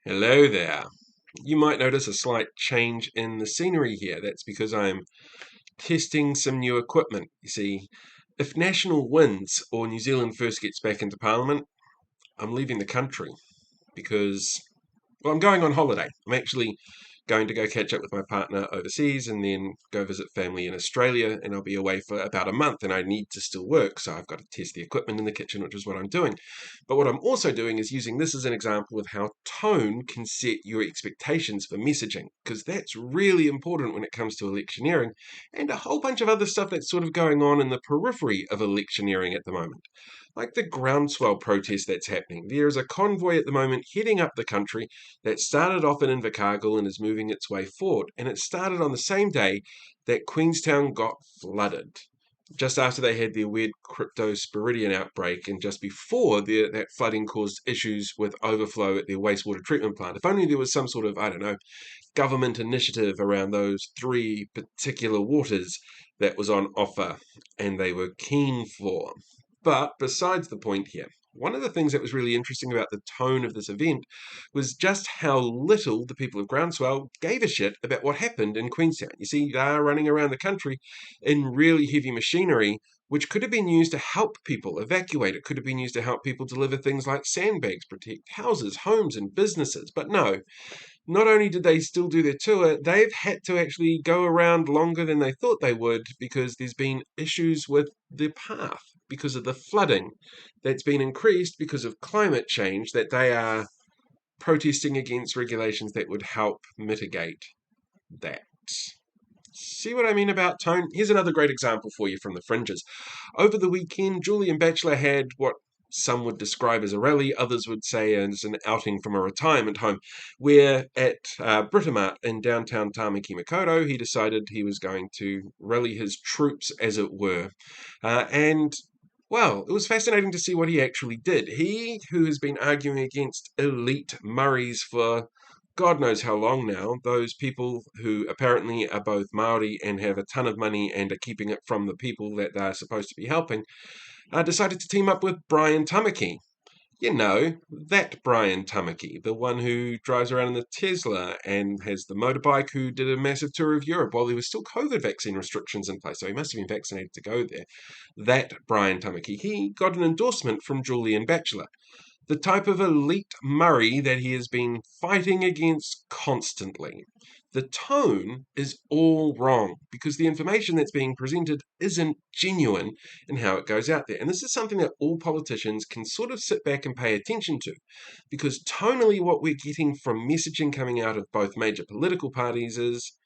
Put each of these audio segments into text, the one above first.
Hello there. You might notice a slight change in the scenery here. That's because I'm testing some new equipment. You see, if National wins or New Zealand first gets back into Parliament, I'm leaving the country because, well, I'm going on holiday. I'm actually going to go catch up with my partner overseas and then go visit family in Australia, and I'll be away for about a month and I need to still work, so I've got to test the equipment in the kitchen, which is what I'm doing. But what I'm also doing is using this as an example of how tone can set your expectations for messaging, because that's really important when it comes to electioneering and a whole bunch of other stuff that's sort of going on in the periphery of electioneering at the moment. Like the groundswell protest that's happening. There is a convoy at the moment heading up the country that started off in Invercargill and is moving its way forward. And it started on the same day that Queenstown got flooded, just after they had their weird cryptosporidium outbreak, and just before that flooding caused issues with overflow at their wastewater treatment plant. If only there was some sort of, I don't know, government initiative around those three particular waters that was on offer and they were keen for. But besides the point here, one of the things that was really interesting about the tone of this event was just how little the people of Groundswell gave a shit about what happened in Queenstown. You see, they are running around the country in really heavy machinery, which could have been used to help people evacuate. It could have been used to help people deliver things like sandbags, protect houses, homes, and businesses. But no, not only did they still do their tour, they've had to actually go around longer than they thought they would because there's been issues with the path because of the flooding that's been increased because of climate change, that they are protesting against regulations that would help mitigate that. See what I mean about tone? Here's another great example for you from the fringes. Over the weekend, Julian Batchelor had what some would describe as a rally, others would say as an outing from a retirement home, where at Britomart in downtown Tamaki Makaurau, he decided he was going to rally his troops, as it were. And well, it was fascinating to see what he actually did. He, who has been arguing against elite Murrays for God knows how long now, those people who apparently are both Maori and have a ton of money and are keeping it from the people that they're supposed to be helping, decided to team up with Brian Tamaki. You know, that Brian Tamaki, the one who drives around in the Tesla and has the motorbike, who did a massive tour of Europe while there was still COVID vaccine restrictions in place, so he must have been vaccinated to go there. That Brian Tamaki, he got an endorsement from Julian Batchelor, the type of elite Murray that he has been fighting against constantly. The tone is all wrong because the information that's being presented isn't genuine in how it goes out there. And this is something that all politicians can sort of sit back and pay attention to, because tonally, what we're getting from messaging coming out of both major political parties is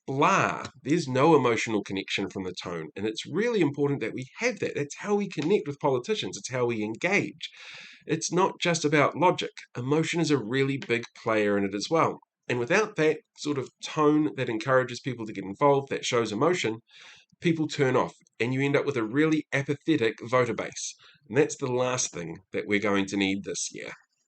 blah. There's no emotional connection from the tone. And it's really important that we have that. That's how we connect with politicians, it's how we engage. It's not just about logic. Emotion is a really big player in it as well. And without that sort of tone that encourages people to get involved, that shows emotion, people turn off and you end up with a really apathetic voter base. And that's the last thing that we're going to need this year.